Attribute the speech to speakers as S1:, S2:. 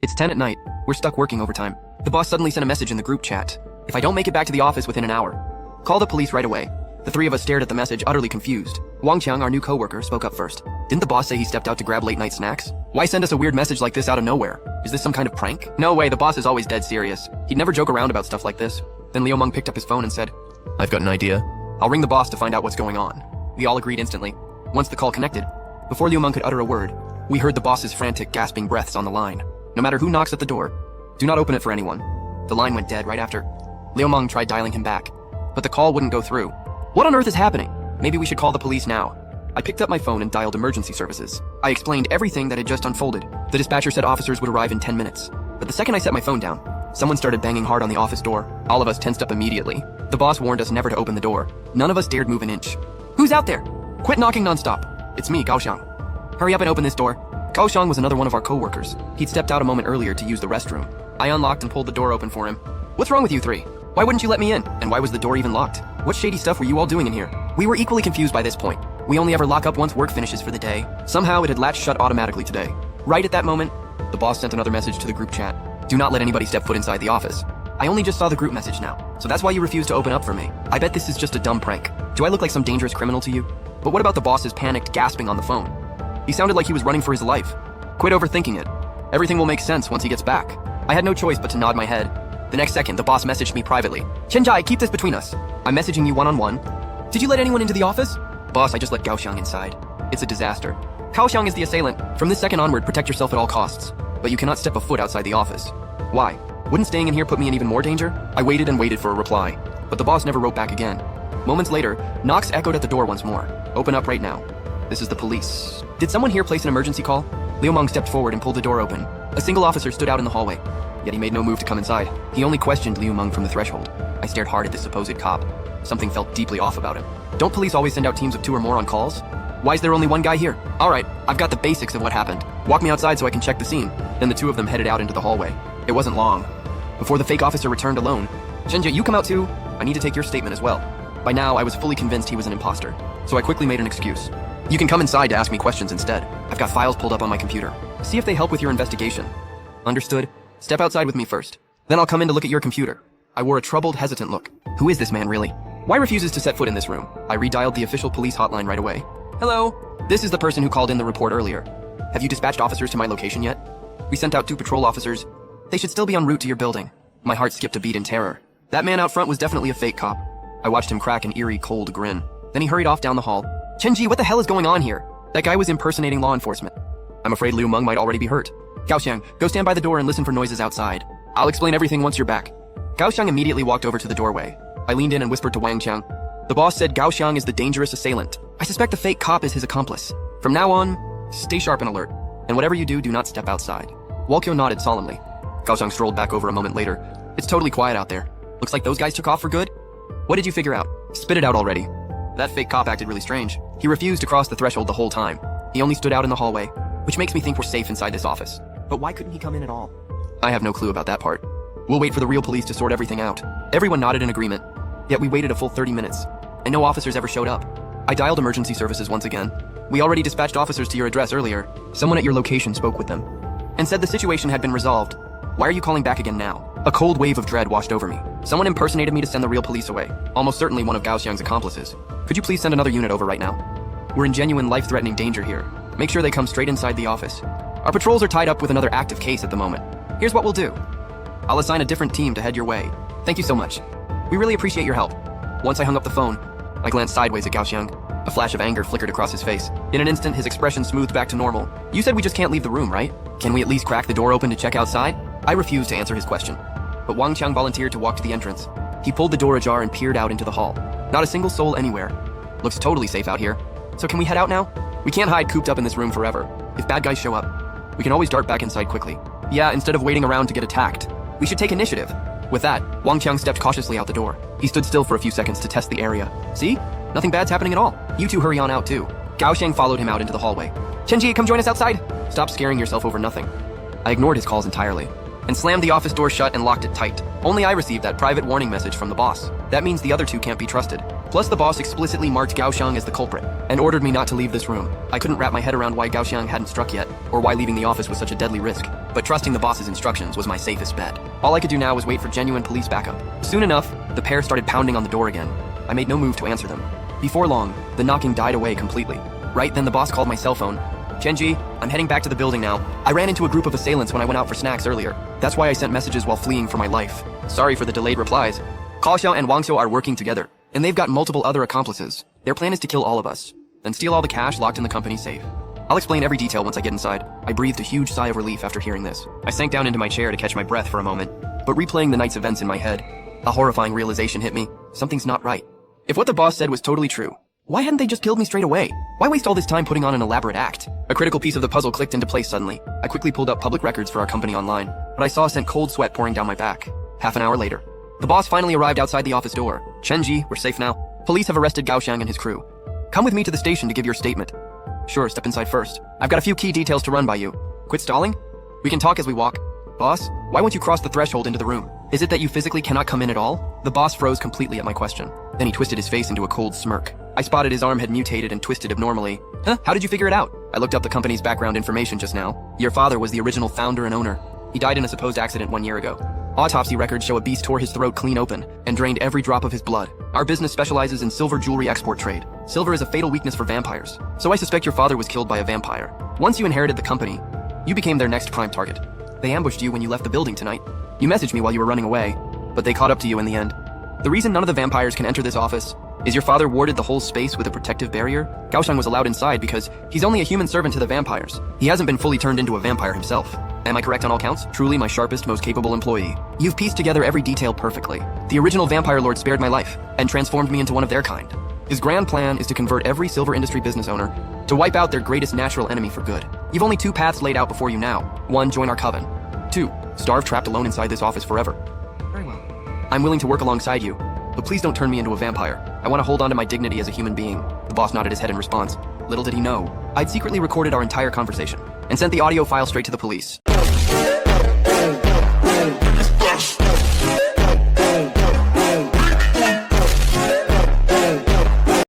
S1: It's 10 at night. We're stuck working overtime. The boss suddenly sent a message in the group chat. If I don't make it back to the office within an hour, call the police right away. The three of us stared at the message, utterly confused. Wang Qiang, our new coworker, spoke up first. Didn't the boss say he stepped out to grab late-night snacks? Why send us a weird message like this out of nowhere? Is this some kind of prank? No way, the boss is always dead serious. He'd never joke around about stuff like this. Then Liu Meng picked up his phone and said, I've got an idea. I'll ring the boss to find out what's going on. We all agreed instantly. Once the call connected, before Liu Meng could utter a word, we heard the boss's frantic, gasping breaths on the line. No matter who knocks at the door, do not open it for anyone. The line went dead right after. Liu Meng tried dialing him back, but the call wouldn't go through. What on earth is happening? Maybe we should call the police now. I picked up my phone and dialed emergency services. I explained everything that had just unfolded. The dispatcher said officers would arrive in 10 minutes. But the second I set my phone down, someone started banging hard on the office door. All of us tensed up immediately. The boss warned us never to open the door. None of us dared move an inch. Who's out there? Quit knocking nonstop. It's me, Gao Xiang. Hurry up and open this door. Gao Xiang was another one of our co-workers. He'd stepped out a moment earlier to use the restroom. I unlocked and pulled the door open for him. What's wrong with you three? Why wouldn't you let me in? And why was the door even locked? What shady stuff were you all doing in here? We were equally confused by this point. We only ever lock up once work finishes for the day. Somehow it had latched shut automatically today. Right at that moment, the boss sent another message to the group chat. Do not let anybody step foot inside the office. I only just saw the group message now, so that's why you refused to open up for me. I bet this is just a dumb prank. Do I look like some dangerous criminal to you? But what about the boss's panicked gasping on the phone? He sounded like he was running for his life. Quit overthinking it. Everything will make sense once he gets back. I had no choice but to nod my head. The next second, the boss messaged me privately. Chenjai, keep this between us. I'm messaging you one-on-one. Did you let anyone into the office? Boss, I just let Gao Xiang inside. It's a disaster. Gao Xiang is the assailant. From this second onward, protect yourself at all costs. But you cannot step a foot outside the office. Why? Wouldn't staying in here put me in even more danger? I waited and waited for a reply. But the boss never wrote back again. Moments later, knocks echoed at the door once more. Open up right now. This is the police. Did someone here place an emergency call? Liu Meng stepped forward and pulled the door open. A single officer stood out in the hallway. Yet he made no move to come inside. He only questioned Liu Meng from the threshold. I stared hard at this supposed cop. Something felt deeply off about him. Don't police always send out teams of 2 or more on calls? Why is there only one guy here? Alright, I've got the basics of what happened. Walk me outside so I can check the scene. Then the two of them headed out into the hallway. It wasn't long before the fake officer returned alone. Chenja, you come out too? I need to take your statement as well. By now, I was fully convinced he was an imposter, so I quickly made an excuse. You can come inside to ask me questions instead. I've got files pulled up on my computer. See if they help with your investigation. Understood? Step outside with me first. Then I'll come in to look at your computer. I wore a troubled, hesitant look. Who is this man, really? Why refuses to set foot in this room? I redialed the official police hotline right away. Hello? This is the person who called in the report earlier. Have you dispatched officers to my location yet? We sent out 2 patrol officers. They should still be en route to your building. My heart skipped a beat in terror. That man out front was definitely a fake cop. I watched him crack an eerie, cold grin. Then he hurried off down the hall. Chenji, what the hell is going on here? That guy was impersonating law enforcement. I'm afraid Liu Meng might already be hurt. Gao Xiang, go stand by the door and listen for noises outside. I'll explain everything once you're back. Gao Xiang immediately walked over to the doorway. I leaned in and whispered to Wang Qiang. The boss said Gao Xiang is the dangerous assailant. I suspect the fake cop is his accomplice. From now on, stay sharp and alert. And whatever you do not step outside. Walkyo nodded solemnly. Gao Xiang strolled back over a moment later. It's totally quiet out there. Looks like those guys took off for good. What did you figure out? Spit it out already. That fake cop acted really strange. He refused to cross the threshold the whole time. He only stood out in the hallway, which makes me think we're safe inside this office. But why couldn't he come in at all? I have no clue about that part. We'll wait for the real police to sort everything out. Everyone nodded in agreement. Yet we waited a full 30 minutes, and no officers ever showed up. I dialed emergency services once again. We already dispatched officers to your address earlier. Someone at your location spoke with them and said the situation had been resolved. Why are you calling back again now? A cold wave of dread washed over me. Someone impersonated me to send the real police away. Almost certainly one of Gao Xiang's accomplices. Could you please send another unit over right now? We're in genuine life-threatening danger here. Make sure they come straight inside the office. Our patrols are tied up with another active case at the moment. Here's what we'll do. I'll assign a different team to head your way. Thank you so much. We really appreciate your help. Once I hung up the phone, I glanced sideways at Gao Xiang. A flash of anger flickered across his face. In an instant, his expression smoothed back to normal. You said we just can't leave the room, right? Can we at least crack the door open to check outside? I refused to answer his question. But Wang Qiang volunteered to walk to the entrance. He pulled the door ajar and peered out into the hall. Not a single soul anywhere. Looks totally safe out here. So can we head out now? We can't hide cooped up in this room forever. If bad guys show up, we can always dart back inside quickly. Yeah, instead of waiting around to get attacked. We should take initiative. With that, Wang Qiang stepped cautiously out the door. He stood still for a few seconds to test the area. See? Nothing bad's happening at all. You two hurry on out too. Gao Xiang followed him out into the hallway. Chenji, come join us outside. Stop scaring yourself over nothing. I ignored his calls entirely and slammed the office door shut and locked it tight. Only I received that private warning message from the boss. That means the other two can't be trusted. Plus, the boss explicitly marked Gaoxiang as the culprit and ordered me not to leave this room. I couldn't wrap my head around why Gaoxiang hadn't struck yet, or why leaving the office was such a deadly risk. But trusting the boss's instructions was my safest bet. All I could do now was wait for genuine police backup. Soon enough, the pair started pounding on the door again. I made no move to answer them. Before long, the knocking died away completely. Right then the boss called my cell phone. Chenji, I'm heading back to the building now. I ran into a group of assailants when I went out for snacks earlier. That's why I sent messages while fleeing for my life. Sorry for the delayed replies. Kaoxiao and Wangxiao are working together, and they've got multiple other accomplices. Their plan is to kill all of us, then steal all the cash locked in the company safe. I'll explain every detail once I get inside. I breathed a huge sigh of relief after hearing this. I sank down into my chair to catch my breath for a moment, but replaying the night's events in my head, a horrifying realization hit me. Something's not right. If what the boss said was totally true, why hadn't they just killed me straight away? Why waste all this time putting on an elaborate act? A critical piece of the puzzle clicked into place suddenly. I quickly pulled up public records for our company online, but I sent cold sweat pouring down my back. Half an hour later, the boss finally arrived outside the office door. Chenji, we're safe now. Police have arrested Gaoxiang and his crew. Come with me to the station to give your statement. Sure, step inside first. I've got a few key details to run by you. Quit stalling? We can talk as we walk. Boss, why won't you cross the threshold into the room? Is it that you physically cannot come in at all? The boss froze completely at my question. Then he twisted his face into a cold smirk. I spotted his arm had mutated and twisted abnormally. Huh? How did you figure it out? I looked up the company's background information just now. Your father was the original founder and owner. He died in a supposed accident 1 year ago. Autopsy records show a beast tore his throat clean open and drained every drop of his blood. Our business specializes in silver jewelry export trade. Silver is a fatal weakness for vampires, so I suspect your father was killed by a vampire. Once you inherited the company, you became their next prime target. They ambushed you when you left the building tonight. You messaged me while you were running away, but they caught up to you in the end. The reason none of the vampires can enter this office is your father warded the whole space with a protective barrier. Gaoxiang was allowed inside because he's only a human servant to the vampires. He hasn't been fully turned into a vampire himself. Am I correct on all counts? Truly my sharpest, most capable employee. You've pieced together every detail perfectly. The original vampire lord spared my life and transformed me into one of their kind. His grand plan is to convert every silver industry business owner to wipe out their greatest natural enemy for good. You've only 2 paths laid out before you now. 1, join our coven. 2, starve trapped alone inside this office forever. Very well. I'm willing to work alongside you, but please don't turn me into a vampire. I want to hold on to my dignity as a human being. The boss nodded his head in response. Little did he know, I'd secretly recorded our entire conversation and sent the audio file straight to the police.